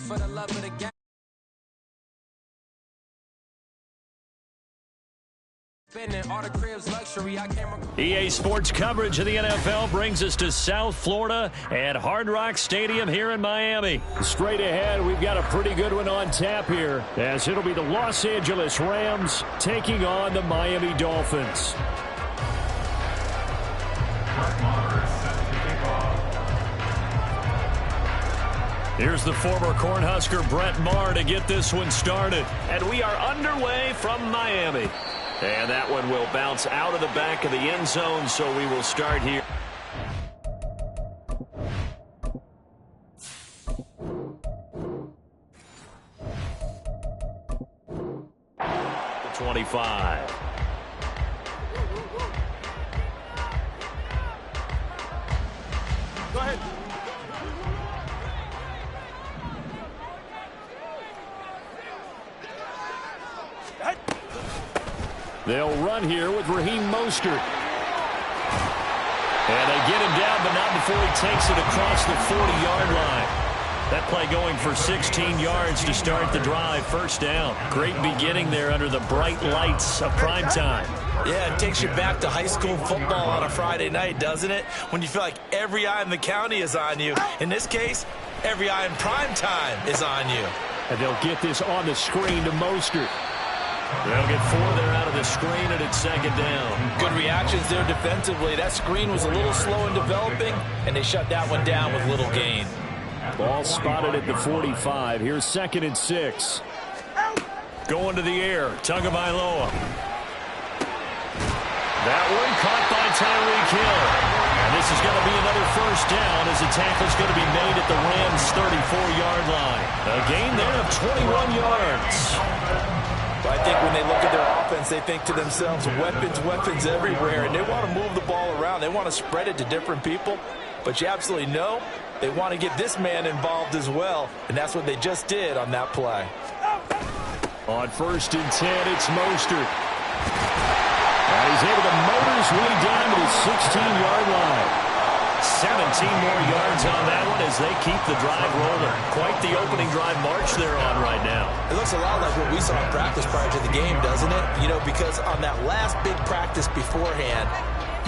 for the love of the game. EA Sports coverage of the NFL brings us to South Florida at Hard Rock Stadium here in Miami. Straight ahead, we've got a pretty good one on tap here, as it'll be the Los Angeles Rams taking on the Miami Dolphins. Here's the former Cornhusker Brett Maher to get this one started. And we are underway from Miami. And that one will bounce out of the back of the end zone, so we will start here. 25. Go ahead. They'll run here with Raheem Mostert. And they get him down, but not before he takes it across the 40-yard line. That play going for 16 yards to start the drive. First down. Great beginning there under the bright lights of prime time. Yeah, it takes you back to high school football on a Friday night, doesn't it? When you feel like every eye in the county is on you. In this case, every eye in prime time is on you. And they'll get this on the screen to Mostert. They'll get 4 there out of the screen, and it's second down. Good reactions there defensively. That screen was a little slow in developing, and they shut that one down with little gain. Ball spotted at the 45. Here's 2nd and 6. Going to the air. Tagovailoa. That one caught by Tyreek Hill. And this is going to be another first down as the tackle's going to be made at the Rams' 34-yard line. A gain there of 21 yards. I think when they look at their offense, they think to themselves, weapons, weapons everywhere, and they want to move the ball around. They want to spread it to different people, but you absolutely know they want to get this man involved as well, and that's what they just did on that play. On 1st and 10, it's Mostert. And he's able to motor his way down to the 16-yard line. 17 more yards on that one as they keep the drive rolling. Quite the opening drive march they're on right now. It looks a lot like what we saw in practice prior to the game, doesn't it? You know, because on that last big practice beforehand,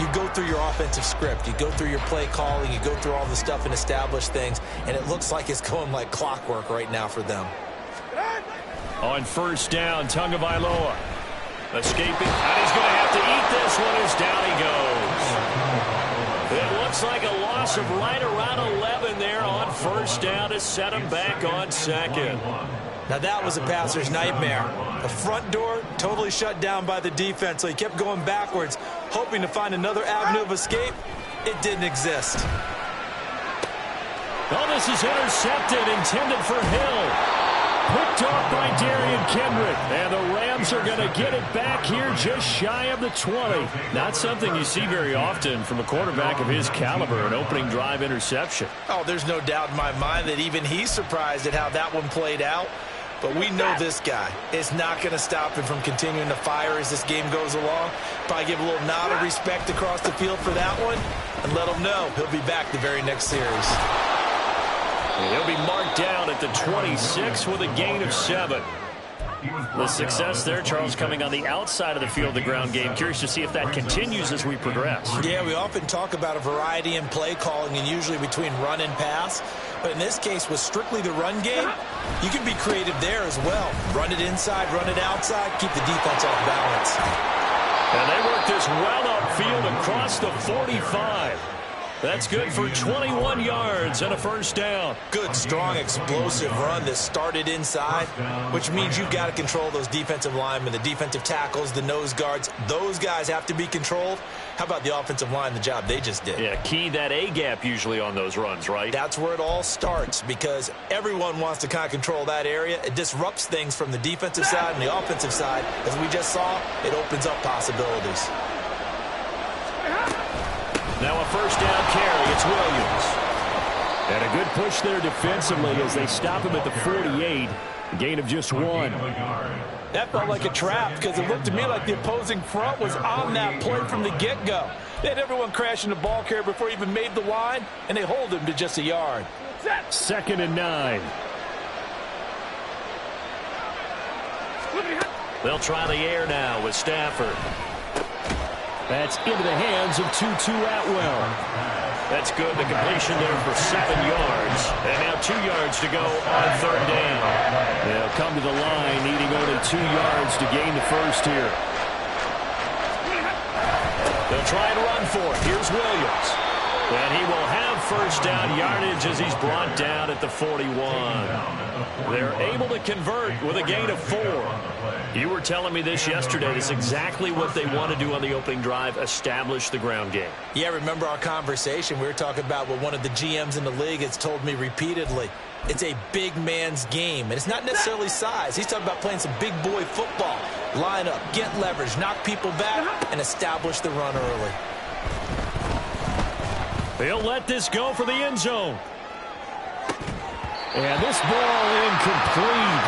you go through your offensive script. You go through your play calling. You go through all the stuff and establish things. And it looks like it's going like clockwork right now for them. On 1st down, Tagovailoa escaping. And he's going to have to eat this one as down he goes. It looks like a loss of right around 11 there on 1st down to set him back on 2nd. Now that was a passer's nightmare. The front door totally shut down by the defense, so he kept going backwards, hoping to find another avenue of escape. It didn't exist. Oh, this is intercepted, intended for Hill. Picked off by Darian Kendrick. And the Rams are going to get it back here just shy of the 20. Not something you see very often from a quarterback of his caliber, an opening drive interception. Oh, there's no doubt in my mind that even he's surprised at how that one played out. But we know this guy is not going to stop him from continuing to fire as this game goes along. Probably give a little nod of respect across the field for that one and let him know he'll be back the very next series. He'll be marked down at the 26 with a gain of 7. The success there, Charles, coming on the outside of the field, the ground game. Curious to see if that continues as we progress. Yeah, we often talk about a variety in play calling and usually between run and pass. But in this case, with strictly the run game, you can be creative there as well. Run it inside, run it outside, keep the defense off balance. And they work this well upfield across the 45. That's good for 21 yards and a first down. Good, strong, explosive run that started inside, which means you've got to control those defensive linemen, the defensive tackles, the nose guards. Those guys have to be controlled. How about the offensive line, the job they just did? Yeah, key that A-gap usually on those runs, right? That's where it all starts because everyone wants to kind of control that area. It disrupts things from the defensive side and the offensive side. As we just saw, it opens up possibilities. Now a first down carry. It's Williams. And a good push there defensively as they stop him at the 48. A gain of just 1. That felt like a trap because it looked to me like the opposing front was on that play from the get-go. They had everyone crashing the ball carrier before he even made the line, and they hold him to just a yard. 2nd and 9. They'll try the air now with Stafford. That's into the hands of Tutu Atwell. That's good. The completion there for 7 yards. And now 2 yards to go on 3rd down. They'll come to the line needing only 2 yards to gain the first here. They'll try and run for it. Here's Williams. And he will have first down yardage as he's brought down at the 41. They're able to convert with a gain of 4. You were telling me this yesterday. This is exactly what they want to do on the opening drive, establish the ground game. Yeah, remember our conversation. We were talking about what one of the GMs in the league has told me repeatedly. It's a big man's game, and it's not necessarily size. He's talking about playing some big boy football. Line up, get leverage, knock people back, and establish the run early. They'll let this go for the end zone. And this ball incomplete.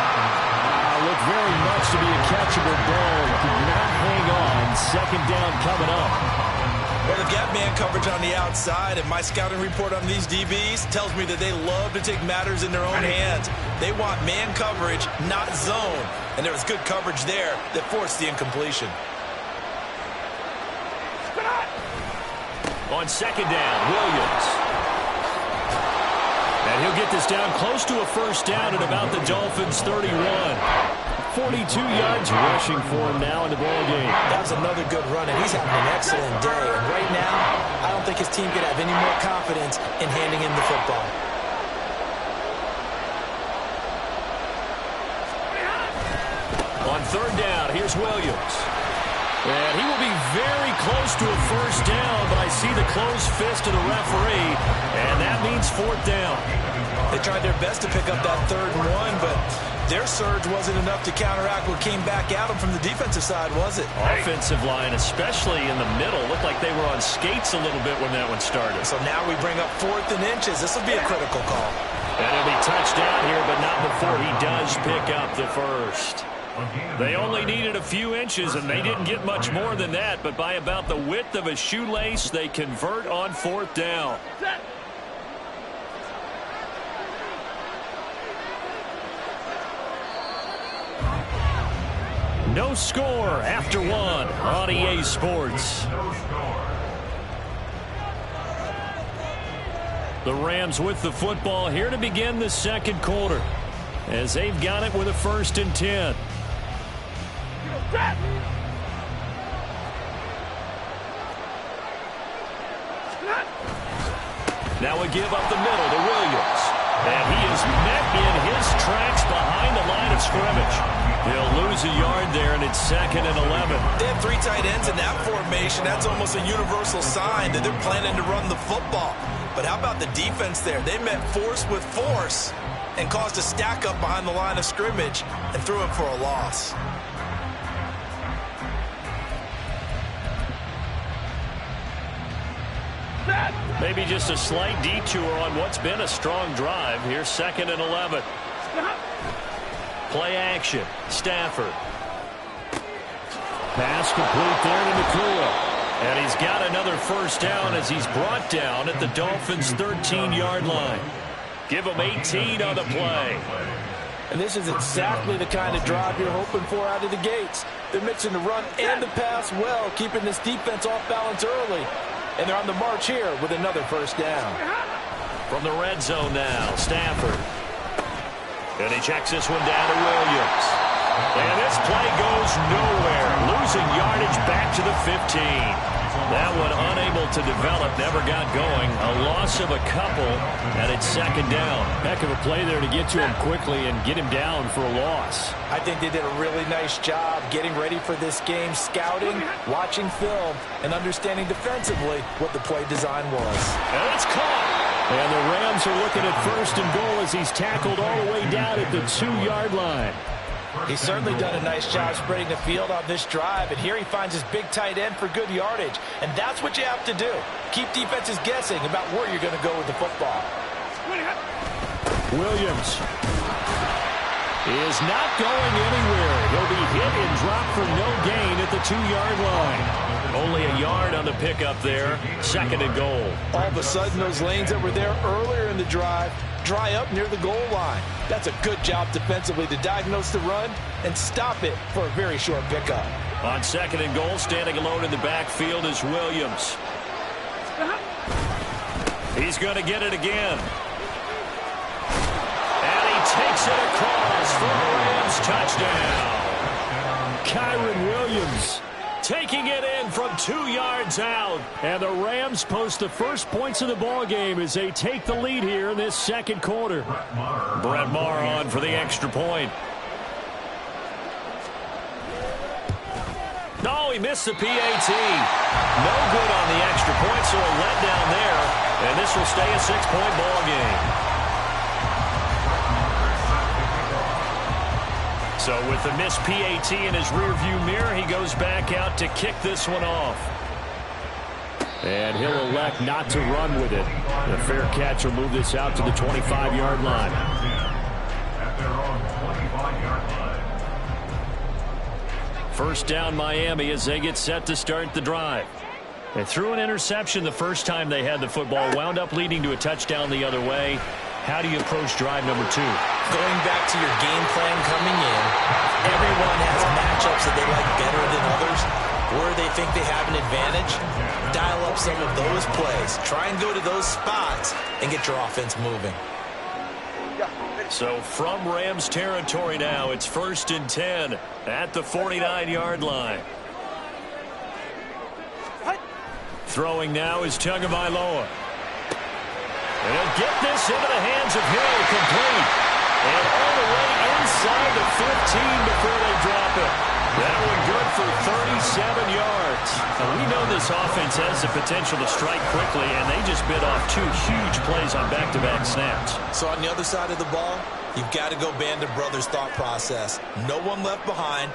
Looked very much to be a catchable ball. Could not hang on. 2nd down coming up. Well, they've got man coverage on the outside, and my scouting report on these DBs tells me that they love to take matters in their own hands. They want man coverage, not zone. And there was good coverage there that forced the incompletion. On 2nd down, Williams. And he'll get this down close to a first down at about the Dolphins' 31. 42 yards rushing for him now in the ballgame. That was another good run, and he's having an excellent day. And right now, I don't think his team could have any more confidence in handing him the football. On 3rd down, here's Williams. And he will be very close to a first down, but I see the closed fist of the referee, and that means 4th down. They tried their best to pick up that 3rd and 1, but their surge wasn't enough to counteract what came back at them from the defensive side, was it? Offensive line, especially in the middle, looked like they were on skates a little bit when that one started. So now we bring up 4th and inches. This will be a critical call. And it'll be touchdown here, but not before he does pick up the first. They only needed a few inches, and they didn't get much more than that, but by about the width of a shoelace, they convert on 4th down. No score after 1 on EA Sports. The Rams with the football here to begin the 2nd quarter, as they've got it with a 1st and 10. Now we give up the middle to Williams. And he is met in his tracks behind the line of scrimmage. He'll lose a yard there, and it's 2nd and 11. They have 3 tight ends in that formation. That's almost a universal sign that they're planning to run the football. But how about the defense there? They met force with force and caused a stack up behind the line of scrimmage and threw him for a loss. Maybe just a slight detour on what's been a strong drive. Here's 2nd and 11. Play action. Stafford. Pass complete there to McCool. And he's got another first down as he's brought down at the Dolphins' 13-yard line. Give him 18 on the play. And this is exactly the kind of drive you're hoping for out of the gates. They're mixing the run and the pass well, keeping this defense off balance early. And they're on the march here with another first down. From the red zone now, Stafford. And he checks this one down to Williams. And this play goes nowhere. Losing yardage back to the 15. That one unable to develop, never got going. A loss of a couple, and it's 2nd down. Heck of a play there to get to him quickly and get him down for a loss. I think they did a really nice job getting ready for this game, scouting, watching film, and understanding defensively what the play design was. And it's caught. And the Rams are looking at 1st and goal as he's tackled all the way down at the 2-yard line. He's certainly done a nice job spreading the field on this drive, and here he finds his big tight end for good yardage. And that's what you have to do. Keep defenses guessing about where you're going to go with the football. Williams is not going anywhere. He'll be hit and dropped for no gain at the 2-yard line. Only a yard on the pickup there. 2nd and goal. All of a sudden, those lanes that were there earlier in the drive dry up near the goal line. That's a good job defensively to diagnose the run and stop it for a very short pickup. On 2nd and goal, standing alone in the backfield is Williams. He's going to get it again. And he takes it across for a Rams touchdown. Kyron Williams taking it in from 2 yards out. And the Rams post the first points of the ball game as they take the lead here in this 2nd quarter. Brett Maher on for the extra point. No, he missed the PAT. No good on the extra point, so a letdown there. And this will stay a 6-point ball game. So with the missed PAT in his rearview mirror, he goes back out to kick this one off. And he'll elect not to run with it. The fair catch will move this out to the 25-yard line. First down Miami as they get set to start the drive. They threw an interception the first time they had the football, wound up leading to a touchdown the other way. How do you approach drive number 2? Going back to your game plan coming in, everyone has matchups that they like better than others, where they think they have an advantage. Dial up some of those plays. Try and go to those spots and get your offense moving. So from Rams territory now, it's 1st and 10 at the 49-yard line. Throwing now is Tagovailoa. And he'll get this into the hands of Hill, complete. And all the way inside the 15 before they drop it. That one good for 37 yards. Now, we know this offense has the potential to strike quickly, and they just bit off 2 huge plays on back-to-back snaps. So on the other side of the ball, you've got to go Band of Brothers thought process. No one left behind,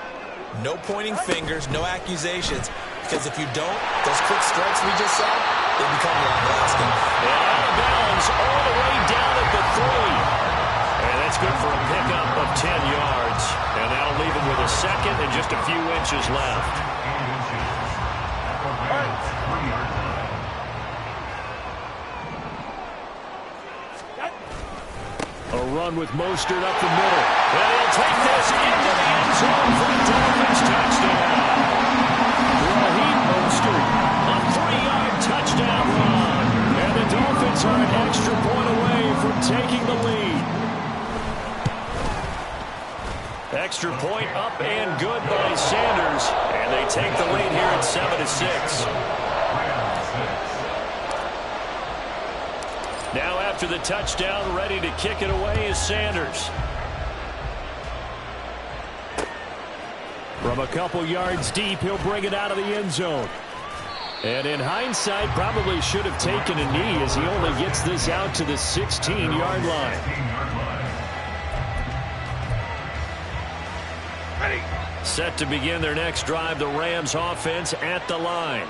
no pointing fingers, no accusations. Because if you don't, those quick strikes we just saw, they become long-lasting. And out of bounds all the way down at the 3. And that's good for a pickup of 10 yards. And that'll leave him with a second and just a few inches left. A run with Mostert up the middle. And he'll take this into the end zone for the Dolphins touchdown. Raheem Mostert, a 3-yard touchdown run. And the Dolphins are an extra point away from taking the lead. Extra point up and good by Sanders. And they take the lead here at 7-6. Now after the touchdown, ready to kick it away is Sanders. From a couple yards deep, he'll bring it out of the end zone. And in hindsight, probably should have taken a knee as he only gets this out to the 16-yard line. Set to begin their next drive, the Rams offense at the line.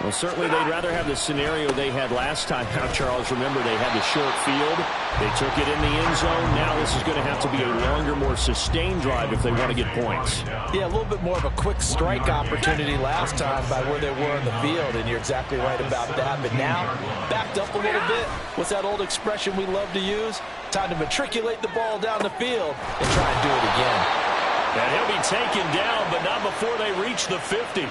Well, certainly they'd rather have the scenario they had last time. Now, Charles, remember they had the short field. They took it in the end zone. Now this is going to have to be a longer, more sustained drive if they want to get points. Yeah, a little bit more of a quick strike opportunity last time by where they were in the field, and you're exactly right about that. But now, backed up a little bit. What's that old expression we love to use? Time to matriculate the ball down the field and try and do it again. And he'll be taken down, but not before they reach the 50.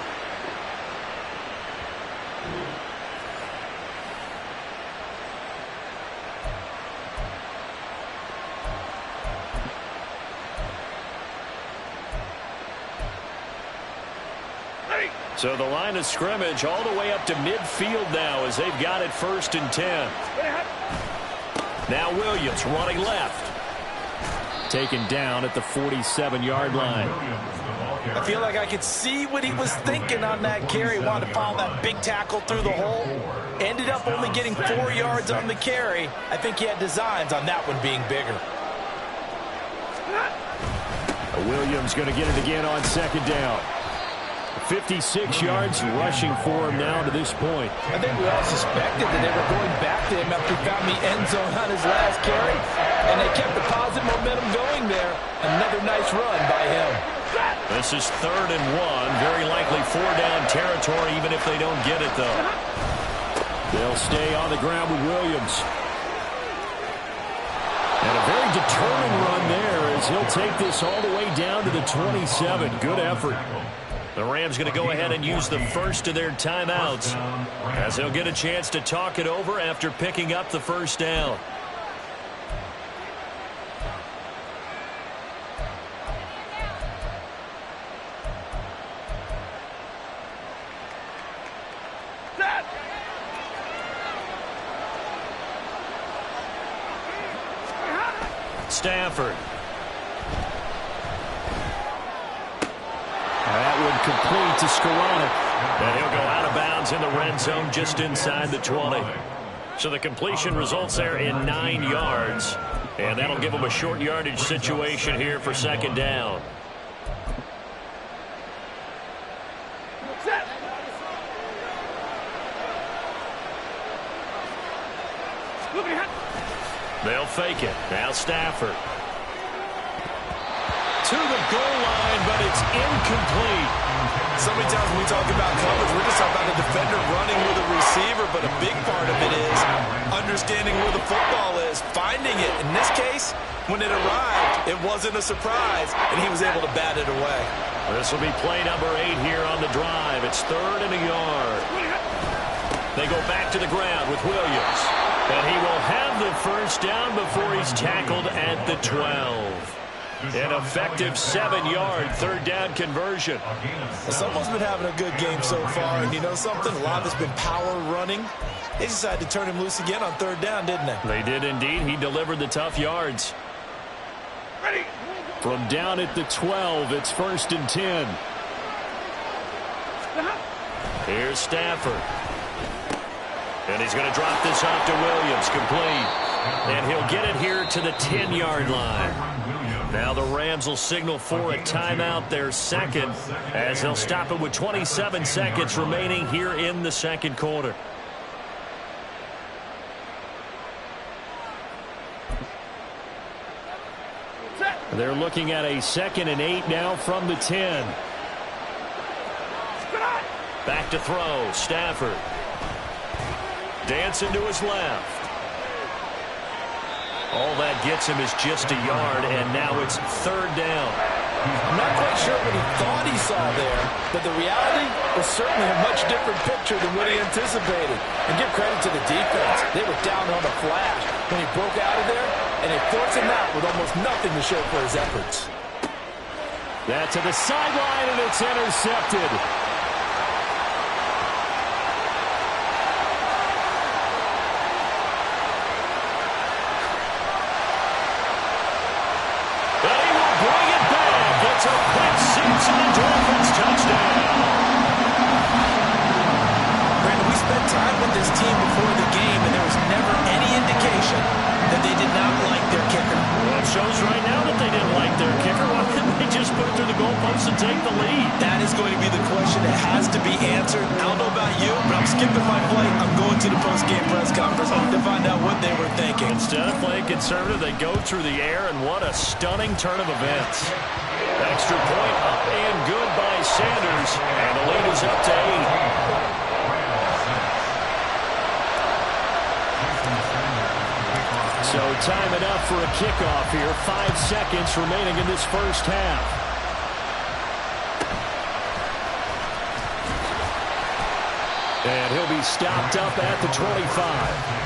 So the line of scrimmage all the way up to midfield now as they've got it 1st and 10. Now Williams running left. Taken down at the 47-yard line. I feel like I could see what he was thinking on that carry. Wanted to follow that big tackle through the hole. Ended up only getting 4 yards on the carry. I think he had designs on that one being bigger. Williams going to get it again on 2nd down. 56 yards rushing for him now to this point. I think we all suspected that they were going back to him after he found the end zone on his last carry. And they kept the positive momentum going there. Another nice run by him. This is 3rd and 1. Very likely 4-down territory even if they don't get it, though. They'll stay on the ground with Williams. And a very determined run there as he'll take this all the way down to the 27. Good effort. The Rams going to go ahead and use the first of their timeouts as they'll get a chance to talk it over after picking up the first down. Stafford. That would complete to Scrappy. And he'll go out of bounds in the red zone just inside the 20. So the completion results there in 9 yards. And that'll give him a short yardage situation here for second down. They'll fake it. Now Stafford. To the goal line, but it's incomplete. So many times when we talk about coverage, we're just talking about a defender running with a receiver, but a big part of it is understanding where the football is, finding it. In this case, when it arrived, it wasn't a surprise, and he was able to bat it away. This will be play number 8 here on the drive. It's 3rd and a yard. They go back to the ground with Williams. And he will have the first down before he's tackled at the 12. An effective 7-yard 3rd down conversion. Someone's been having a good game so far, and you know something? A lot of it's been power running. They decided to turn him loose again on 3rd down, didn't they? They did indeed. He delivered the tough yards. Ready. From down at the 12, it's 1st and 10. Here's Stafford. And he's going to drop this off to Williams, complete. And he'll get it here to the 10-yard line. Now the Rams will signal for a timeout, their second, as they'll stop it with 27 seconds remaining here in the second quarter. They're looking at a 2nd and 8 now from the 10. Back to throw, Stafford. Dancing to his left. All that gets him is just a yard, and now it's 3rd down. I'm not quite sure what he thought he saw there, but the reality was certainly a much different picture than what he anticipated. And give credit to the defense. They were down on the flash when he broke out of there, and they forced him out with almost nothing to show for his efforts. That's to the sideline, and it's intercepted. It's a quick 6 and the Dolphins touchdown. Brandon, we spent time with this team before the game, and there was never any indication that they did not like their kicker. Well, it shows right now that they didn't like their kicker. Why didn't they just put it through the goalpost and take the lead? That is going to be the question that has to be answered. I don't know about you, but I'm skipping my flight. I'm going to the post-game press conference to find out what they were thinking. Instead of playing conservative, they go through the air, and what a stunning turn of events. Extra point up and good by Sanders, and the lead is up to 8. So time enough for a kickoff here. 5 seconds remaining in this first half. And he'll be stopped up at the 25.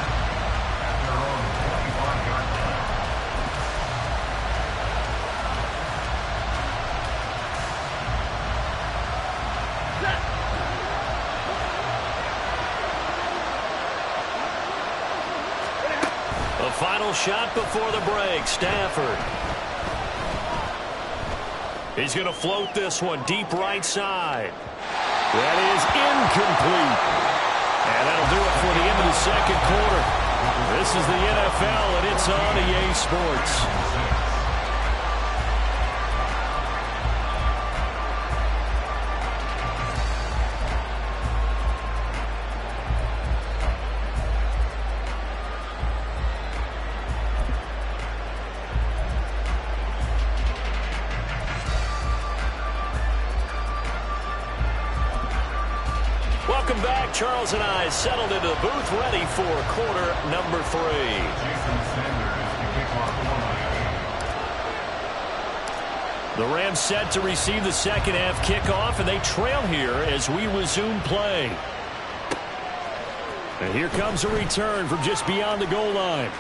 Final shot before the break. Stafford. He's going to float this one deep right side. That is incomplete. And that'll do it for the end of the second quarter. This is the NFL, and it's on EA Sports. Welcome back. Charles and I settled into the booth ready for quarter number 3. The Rams set to receive the second half kickoff, and they trail here as we resume play. And here comes a return from just beyond the goal line.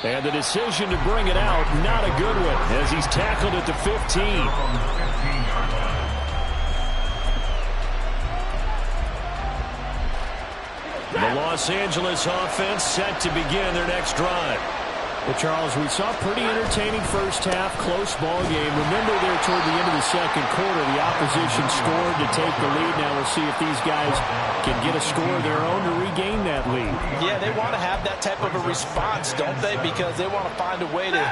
And the decision to bring it out, not a good one, as he's tackled at the 15. The Los Angeles offense set to begin their next drive. Well, Charles, we saw a pretty entertaining first half, close ball game. Remember there toward the end of the second quarter, the opposition scored to take the lead. Now we'll see if these guys can get a score of their own to regain that lead. Yeah, they want to have that type of a response, don't they? Because they want to find a way to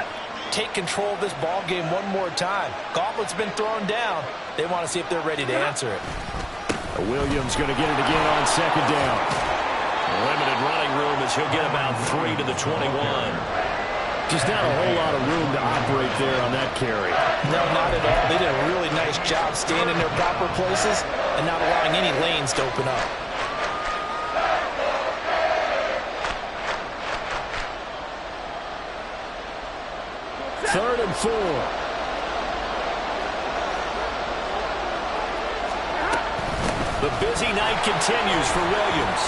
take control of this ball game one more time. Gauntlet's been thrown down. They want to see if they're ready to answer it. Williams going to get it again on second down. Limited running room as he'll get about 3 to the 21. Just not a whole lot of room to operate there on that carry. No, not at all. They did a really nice job staying in their proper places and not allowing any lanes to open up. Third and 4. The busy night continues for Williams.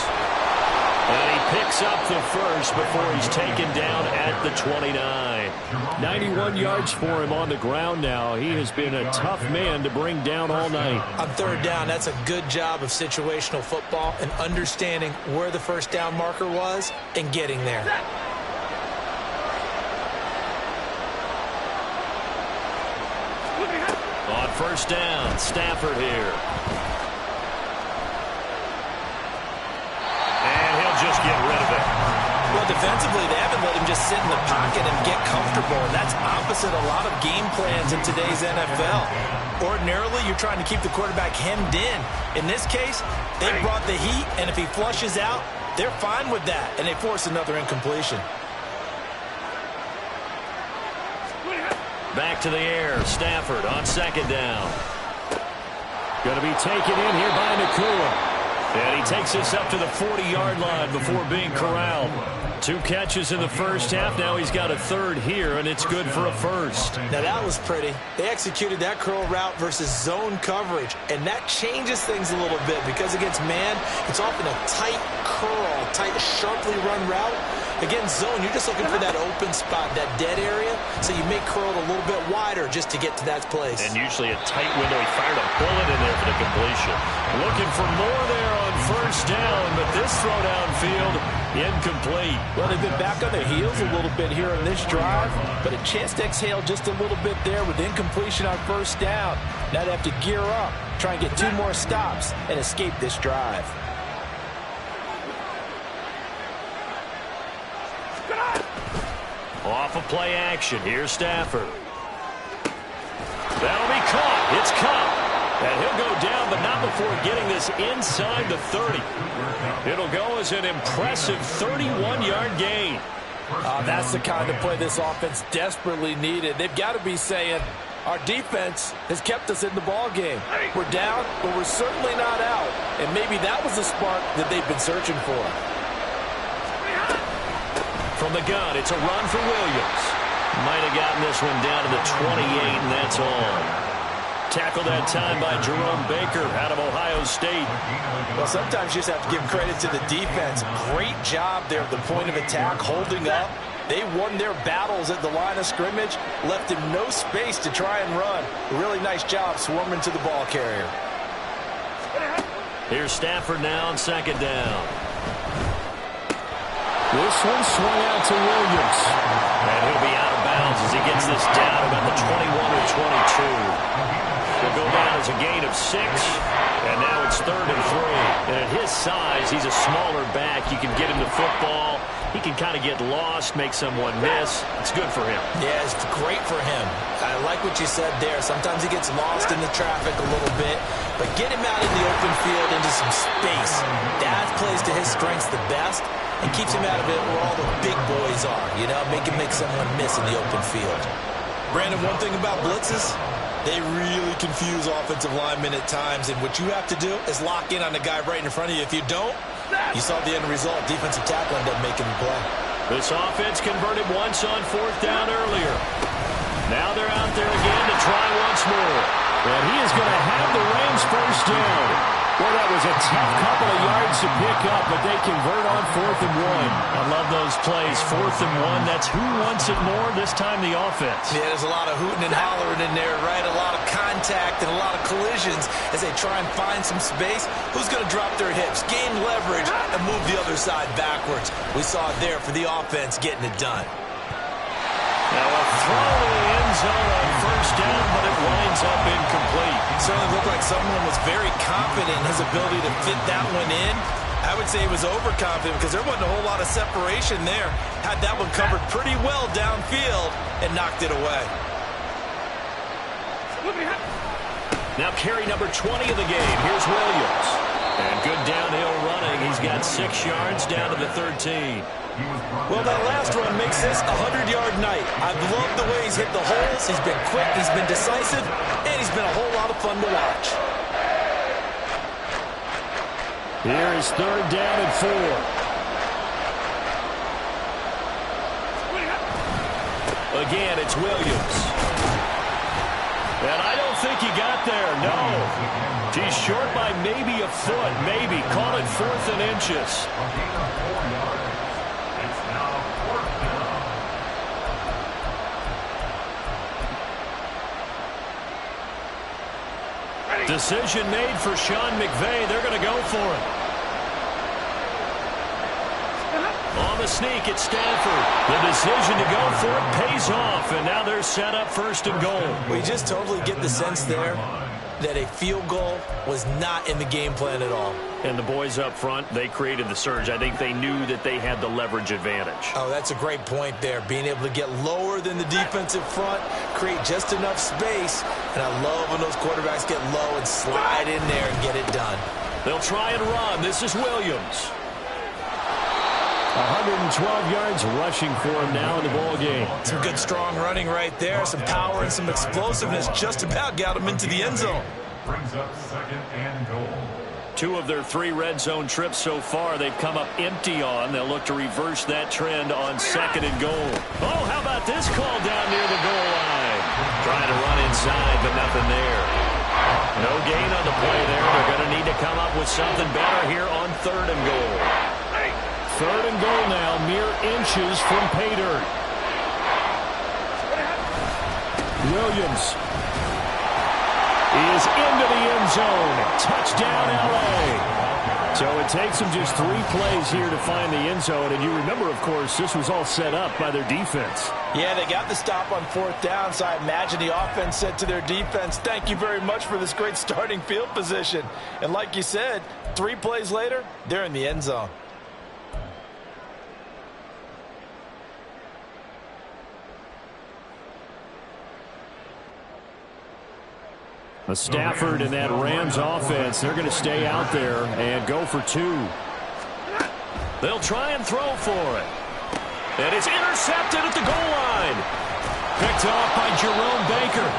And he picks up the first before he's taken down at the 29. 91 yards for him on the ground now. He has been a tough man to bring down all night. On third down, that's a good job of situational football and understanding where the first down marker was and getting there. On first down, Stafford here. Just get rid of it. Well, defensively, they haven't let him just sit in the pocket and get comfortable. And that's opposite a lot of game plans in today's NFL. Ordinarily, you're trying to keep the quarterback hemmed in. In this case, they brought the heat, and if he flushes out, they're fine with that, and they force another incompletion. Back to the air, Stafford on second down. Going to be taken in here by Nakua. And he takes us up to the 40-yard line before being corralled. 2 catches in the first half. Now he's got a third here, and it's good for a first. Now that was pretty. They executed that curl route versus zone coverage, and that changes things a little bit because against man, it's often a tight curl, tight, sharply run route. Against zone, you're just looking for that open spot, that dead area, so you make curl a little bit wider just to get to that place. And usually a tight window. He fired a bullet in there for the completion. Looking for more there on first down, but this throw downfield incomplete. Well, they've been back on their heels a little bit here on this drive, but a chance to exhale just a little bit there with incompletion on first down. Now they have to gear up, try and get 2 more stops, and escape this drive. Off of play action. Here's Stafford. That'll be caught. It's caught. And he'll go down, but not before getting this inside the 30. It'll go as an impressive 31-yard gain. That's the kind of play this offense desperately needed. They've got to be saying, our defense has kept us in the ball game. We're down, but we're certainly not out. And maybe that was the spark that they've been searching for. From the gun, it's a run for Williams. Might have gotten this one down to the 28, and that's all. Tackled that time by Jerome Baker out of Ohio State. Well, sometimes you just have to give credit to the defense. Great job there at the point of attack, holding up. They won their battles at the line of scrimmage, left him no space to try and run. A really nice job swarming to the ball carrier. Here's Stafford now on second down. This one swung out to Williams. And he'll be out of bounds as he gets this down about the 21 or 22. He'll go down as a gain of 6. And now it's 3rd and 3. And at his size, he's a smaller back. You can get him the football. He can kind of get lost, make someone miss. It's good for him. Yeah, it's great for him. I like what you said there. Sometimes he gets lost in the traffic a little bit. But get him out in the open field into some space. That plays to his strengths the best and keeps him out of it where all the big boys are. You know, make someone miss in the open field. Brandon, one thing about blitzes, they really confuse offensive linemen at times, and what you have to do is lock in on the guy right in front of you. If you don't, you saw the end result. Defensive tackle ended up making the play. This offense converted once on 4th down earlier. Now they're more. And he is going to have the Rams first down. Well, that was a tough couple of yards to pick up, but they convert on 4th and 1. I love those plays. 4th and 1. That's who wants it more, this time the offense. Yeah, there's a lot of hooting and hollering in there, right? A lot of contact and a lot of collisions as they try and find some space. Who's going to drop their hips, gain leverage, and move the other side backwards? We saw it there for the offense getting it done. Now a throw to the end zone on first down, but it winds up incomplete. Certainly looked like someone was very confident in his ability to fit that one in. I would say he was overconfident because there wasn't a whole lot of separation there. Had that one covered pretty well downfield and knocked it away. Now carry number 20 of the game. Here's Williams. And good downhill running. He's got 6 yards down to the 13. Well, that last run makes this a 100-yard night. I've loved the way he's hit the holes. He's been quick, he's been decisive, and he's been a whole lot of fun to watch. Here is 3rd down and 4. Again, it's Williams. And I don't think he got there, no. He's short by maybe a foot, maybe. Call it 4th and inches. Decision made for Sean McVay. They're going to go for it. On the sneak, it's Stafford. The decision to go for it pays off, and now they're set up 1st and goal. We just totally get the sense there that a field goal was not in the game plan at all. And the boys up front, they created the surge. I think they knew that they had the leverage advantage. Oh, that's a great point there. Being able to get lower than the defensive front, create just enough space. And I love when those quarterbacks get low and slide in there and get it done. They'll try and run. This is Williams. 112 yards rushing for him now in the ball game. Some good strong running right there. Some power and some explosiveness just about got him into the end zone. Brings up 2nd and goal. 2 of their 3 red zone trips so far they've come up empty on. They'll look to reverse that trend on 2nd and goal. Oh, how about this call down near the goal line? Trying to run inside, but nothing there. No gain on the play there. They're going to need to come up with something better here on 3rd and goal. 3rd and goal now, mere inches from pay dirt. Williams is into the end zone. Touchdown, L.A. So it takes them just 3 plays here to find the end zone. And you remember, of course, this was all set up by their defense. Yeah, they got the stop on 4th down, so I imagine the offense said to their defense, thank you very much for this great starting field position. And like you said, 3 plays later, they're in the end zone. A Stafford and that Rams offense, they're going to stay out there and go for 2. They'll try and throw for it. And it's intercepted at the goal line. Picked off by Jerome Baker.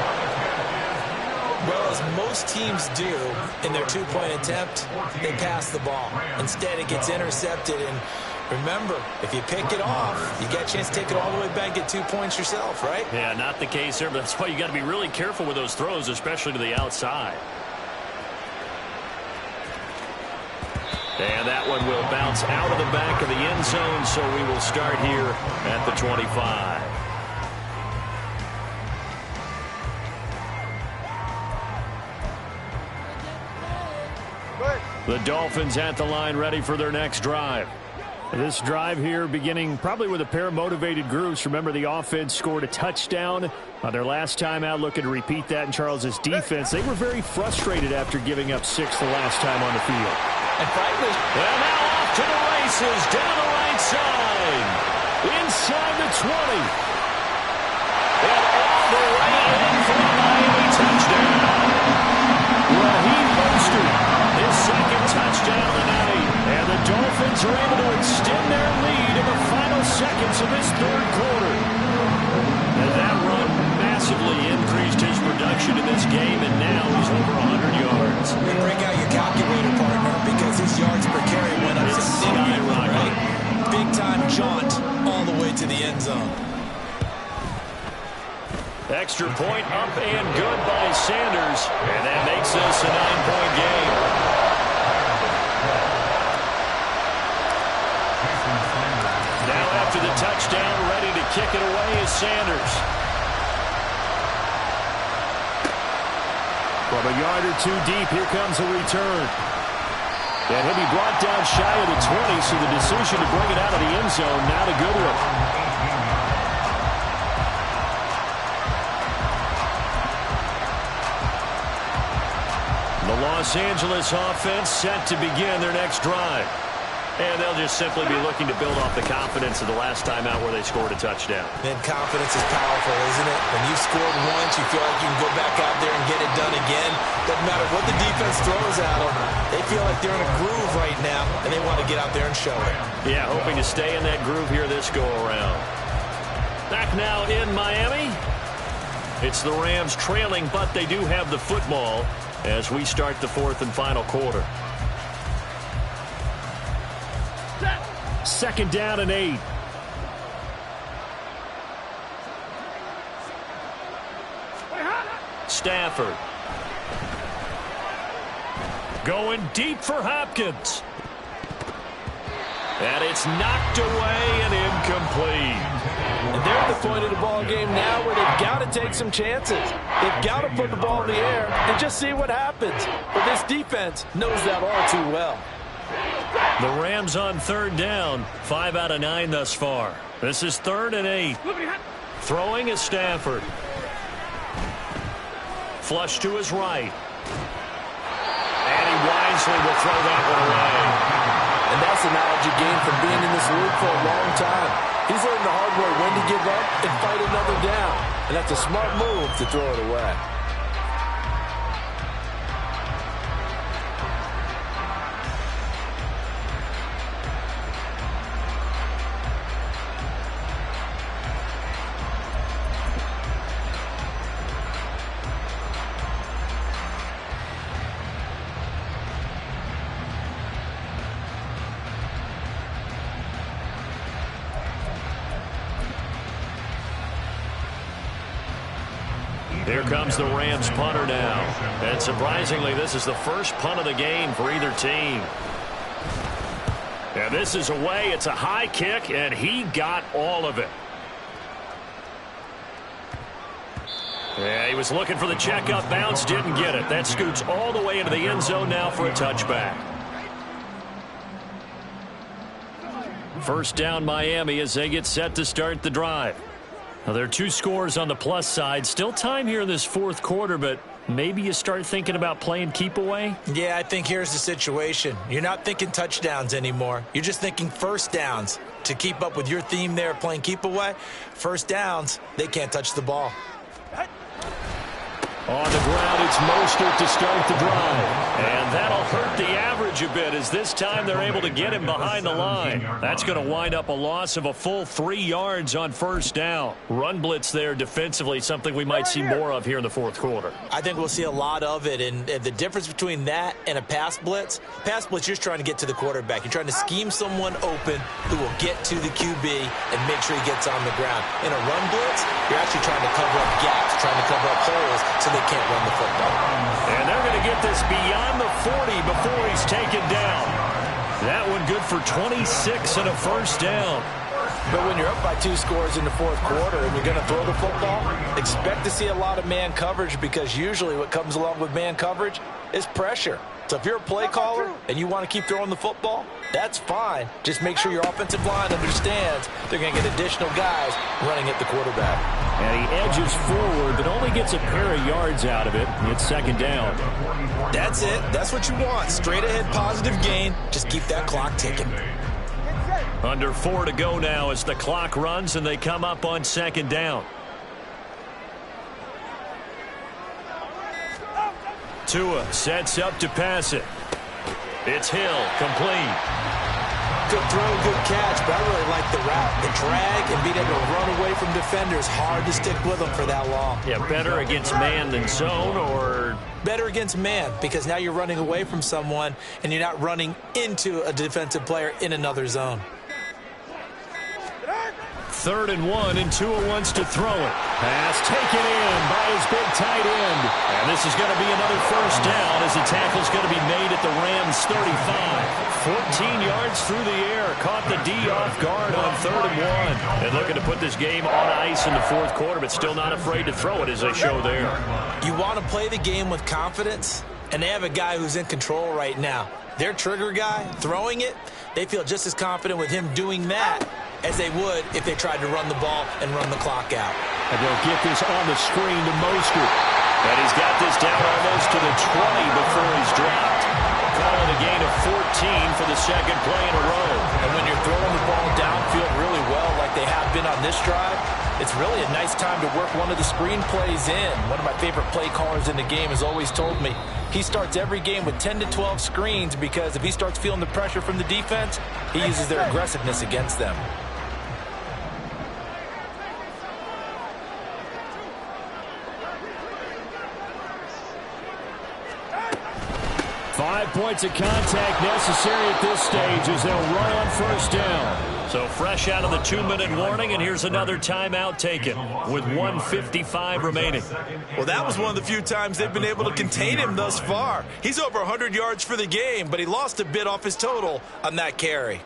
Well, as most teams do in their 2-point attempt, they pass the ball. Instead, it gets intercepted. And remember, if you pick it off, you got a chance to take it all the way back, get 2 points yourself, right? Yeah, not the case there, but that's why you got to be really careful with those throws, especially to the outside. And that one will bounce out of the back of the end zone, so we will start here at the 25. The Dolphins at the line ready for their next drive. This drive here beginning probably with a pair of motivated groups. Remember, the offense scored a touchdown on their last time out. Looking to repeat that in Charles's defense. They were very frustrated after giving up 6 the last time on the field. And frankly, well, now off to the races, down the right side. Inside the 20. And all the way in for a Miami touchdown. Raheem Mostert, his 2nd touchdown of the night. And the Dolphins are able to extend their lead in the final seconds of this 3rd quarter. And that run massively increased his production in this game, and now he's over 100 yards. And break out your calculator, partner, because his yards per carry went up significantly, right? Big-time jaunt all the way to the end zone. Extra point up and good by Sanders. And that makes this a 9-point game. Now after the touchdown, ready to kick it away is Sanders. From a yard or two deep, here comes a return. And he'll be brought down shy of the 20, so the decision to bring it out of the end zone, not a good one. The Los Angeles offense set to begin their next drive. And they'll just simply be looking to build off the confidence of the last time out where they scored a touchdown. And confidence is powerful, isn't it? When you scored once, you feel like you can go back out there and get it done again. Doesn't matter what the defense throws at them. They feel like they're in a groove right now, and they want to get out there and show it. Yeah, hoping to stay in that groove here this go-around. Back now in Miami. It's the Rams trailing, but they do have the football as we start the fourth and final quarter. Second down and 8. Stafford. Going deep for Hopkins. And it's knocked away and incomplete. And they're at the point of the ball game now where they've got to take some chances. They've got to put the ball in the air and just see what happens. But this defense knows that all too well. The Rams on third down. 5 out of 9 thus far. This is 3rd and 8. Throwing is Stafford. Flush to his right. And he wisely will throw that one away. And that's the knowledge you gain from being in this league for a long time. He's learned the hard way when to give up and fight another down. And that's a smart move to throw it away. Here comes the Rams punter now. And surprisingly, this is the first punt of the game for either team. And this is away. It's a high kick, and he got all of it. Yeah, he was looking for the checkup bounce, didn't get it. That scoots all the way into the end zone now for a touchback. First down Miami as they get set to start the drive. Now, there are 2 scores on the plus side. Still time here in this fourth quarter, but maybe you start thinking about playing keep away? Yeah, I think here's the situation. You're not thinking touchdowns anymore. You're just thinking first downs. To keep up with your theme there, playing keep away, first downs, they can't touch the ball. On the ground, it's Mostert to start the drive. And that'll hurt the average a bit as this time they're able to get him behind the line. That's going to wind up a loss of a full 3 yards on first down. Run blitz there defensively, something we might see more of here in the fourth quarter. I think we'll see a lot of it, and the difference between that and a pass blitz, you're just trying to get to the quarterback. You're trying to scheme someone open who will get to the QB and make sure he gets on the ground. In a run blitz, you're actually trying to cover up gaps, trying to cover up holes so they can't run the football. And they're going to get this beyond the 40 before he's taken down. That one good for 26 and a first down. But when you're up by 2 scores in the fourth quarter and you're going to throw the football, expect to see a lot of man coverage, because usually what comes along with man coverage is pressure. So if you're a play caller and you want to keep throwing the football, that's fine. Just make sure your offensive line understands they're going to get additional guys running at the quarterback. And he edges forward, but only gets a pair of yards out of it. It's second down. That's it. That's what you want. Straight ahead positive gain. Just keep that clock ticking. Under 4 to go now as the clock runs and they come up on second down. Tua sets up to pass it. It's Hill, complete. Good throw, good catch, but I really like the route. The drag and being able to run away from defenders, hard to stick with them for that long. Yeah, better against man than zone, or? Better against man, because now you're running away from someone and you're not running into a defensive player in another zone. 3rd and 1, and Tua wants to throw it. Pass taken in by his big tight end. And this is going to be another first down as the tackle's going to be made at the Rams' 35. 14 yards through the air. Caught the D off guard on 3rd and 1. And looking to put this game on ice in the 4th quarter, but still not afraid to throw it as they show there. You want to play the game with confidence, and they have a guy who's in control right now. Their trigger guy, throwing it, they feel just as confident with him doing that as they would if they tried to run the ball and run the clock out. And they'll get this on the screen to Mostert. And he's got this down almost to the 20 before he's dropped. Calling a gain of 14 for the second play in a row. And when you're throwing the ball downfield really well like they have been on this drive, it's really a nice time to work one of the screen plays in. One of my favorite play callers in the game has always told me he starts every game with 10 to 12 screens because if he starts feeling the pressure from the defense, he uses their aggressiveness against them. Five points of contact necessary at this stage as they'll run on first down. So fresh out of the 2-minute warning, and here's another timeout taken with 1:55 remaining. Well, that was one of the few times they've been able to contain him thus far. He's over 100 yards for the game, but he lost a bit off his total on that carry.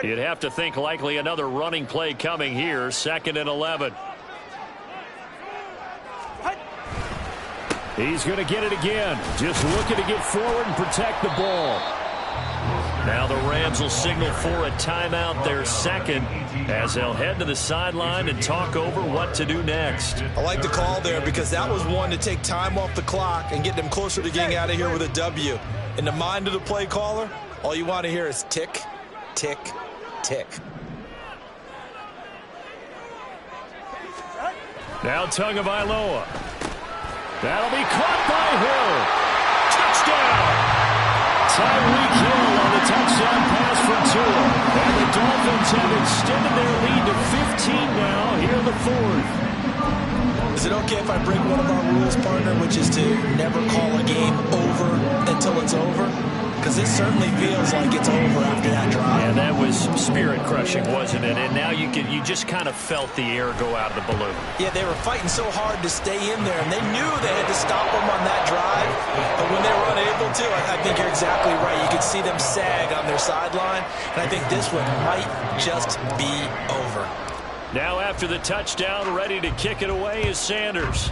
You'd have to think likely another running play coming here, 2nd and 11. He's going to get it again. Just looking to get forward and protect the ball. Now the Rams will signal for a timeout, their second, as they'll head to the sideline and talk over what to do next. I like the call there because that was one to take time off the clock and get them closer to getting out of here with a W. In the mind of the play caller, all you want to hear is tick, tick, tick. Now Tagovailoa. That'll be caught by Hill. Touchdown! Tyreek Hill on the touchdown pass from Tua. And the Dolphins have extended their lead to 15 now here in the 4th. Is it okay if I break one of our rules, partner, which is to never call a game over until it's over? Because it certainly feels like it's over after that drive. Yeah, that was spirit-crushing, wasn't it? And now you just kind of felt the air go out of the balloon. Yeah, they were fighting so hard to stay in there, and they knew they had to stop them on that drive. But when they were unable to, I think you're exactly right. You could see them sag on their sideline, and I think this one might just be over. Now after the touchdown, ready to kick it away is Sanders.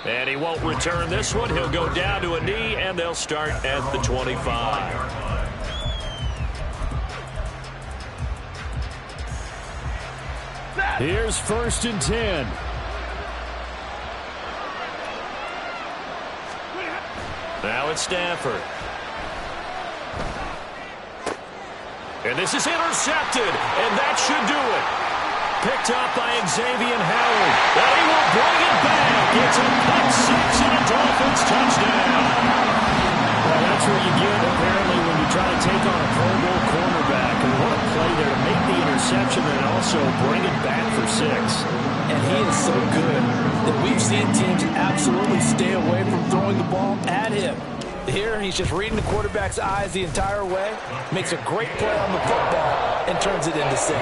And he won't return this one. He'll go down to a knee, and they'll start at the 25. Here's 1st and 10. Now it's Stafford. And this is intercepted, and that should do it. Picked up by Xavier Howard. And he will bring it back. It's a pick six and a Dolphins touchdown. Well, that's where you get, apparently, when you try to take on a Pro Bowl cornerback. And what a play there to make the interception and also bring it back for 6. And he is so good that we've seen teams absolutely stay away from throwing the ball at him. Here, he's just reading the quarterback's eyes the entire way, makes a great play on the football, and turns it into 6.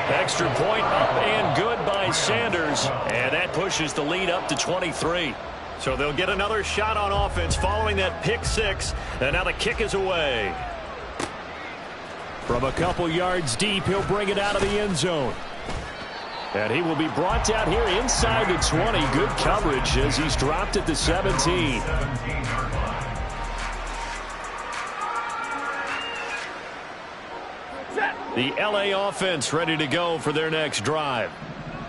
Extra point up and good by Sanders, and that pushes the lead up to 23. So they'll get another shot on offense following that pick 6, and now the kick is away. From a couple yards deep, he'll bring it out of the end zone. And he will be brought down here inside the 20. Good coverage as he's dropped at the 17. The LA offense ready to go for their next drive.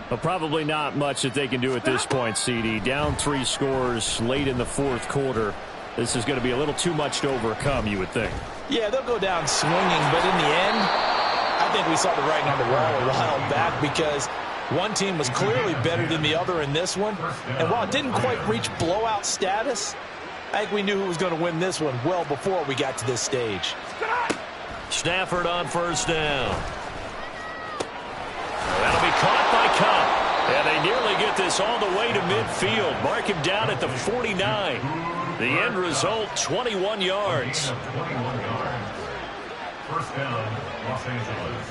Well, probably not much that they can do at this point, CD. Down 3 scores late in the 4th quarter. This is going to be a little too much to overcome, you would think. Yeah, they'll go down swinging, but in the end, I think we saw the writing on the wall a while back because one team was clearly better than the other in this one. And while it didn't quite reach blowout status, I think we knew who was going to win this one well before we got to this stage. Stafford on first down. That'll be caught by Cup. And they nearly get this all the way to midfield. Mark him down at the 49. The end result, 21 yards. 21 yards. First down, Los Angeles.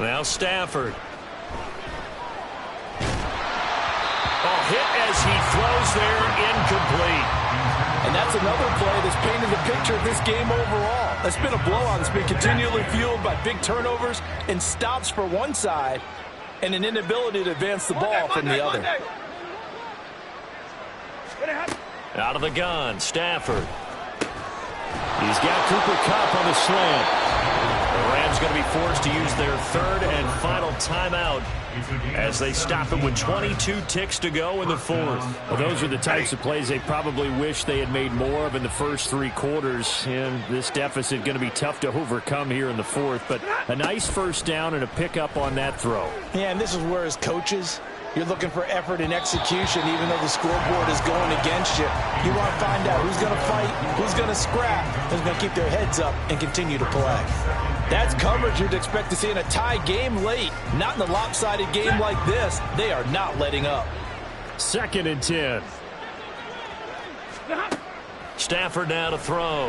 Now Stafford. Oh, hit as he throws there, incomplete. And that's another play that's painted the picture of this game overall. That's been a blowout that's been continually fueled by big turnovers and stops for one side and an inability to advance the ball from the other. Out of the gun, Stafford. He's got Cooper Kupp on the slant. The Rams going to be forced to use their third and final timeout as they stop him with 22 ticks to go in the fourth. Well, those are the types of plays they probably wish they had made more of in the first 3 quarters. And this deficit going to be tough to overcome here in the fourth. But a nice first down and a pickup on that throw. Yeah, and this is where as coaches, you're looking for effort and execution even though the scoreboard is going against you. You want to find out who's going to fight, who's going to scrap, who's going to keep their heads up and continue to play. That's coverage you'd expect to see in a tie game late. Not in a lopsided game like this. They are not letting up. 2nd and 10. Stafford now to throw.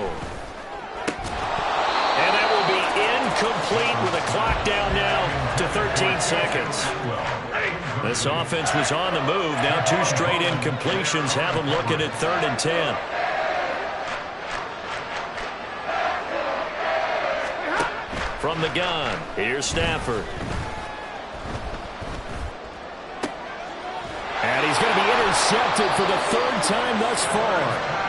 And that will be incomplete with a clock down now to 13 seconds. This offense was on the move. Now 2 straight incompletions have them looking at 3rd and 10. From the gun, here's Stafford. And he's going to be intercepted for the 3rd time thus far.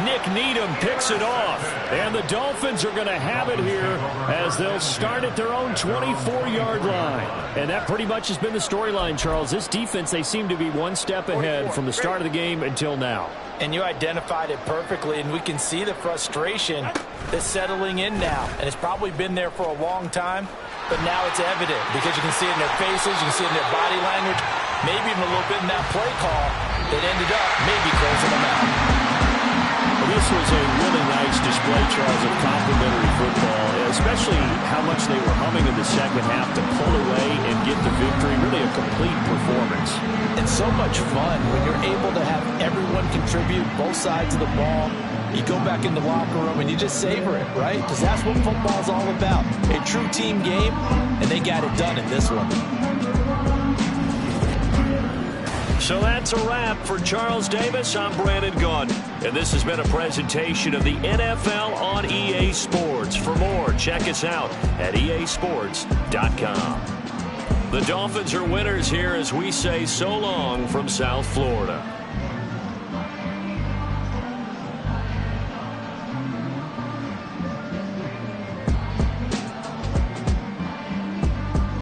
Nick Needham picks it off. And the Dolphins are going to have it here as they'll start at their own 24-yard line. And that pretty much has been the storyline, Charles. This defense, they seem to be one step ahead from the start of the game until now. And you identified it perfectly, and we can see the frustration that's settling in now. And it's probably been there for a long time, but now it's evident because you can see it in their faces, you can see it in their body language, maybe even a little bit in that play call that ended up maybe closing them out. This was a really nice display, Charles, of complimentary football, especially how much they were humming in the second half to pull away and get the victory. Really a complete performance. It's so much fun when you're able to have everyone contribute, both sides of the ball. You go back in the locker room and you just savor it, right? Because that's what football's all about. A true team game, and they got it done in this one. So that's a wrap for Charles Davis. I'm Brandon Gaudin, and this has been a presentation of the NFL on EA Sports. For more, check us out at easports.com. The Dolphins are winners here as we say so long from South Florida.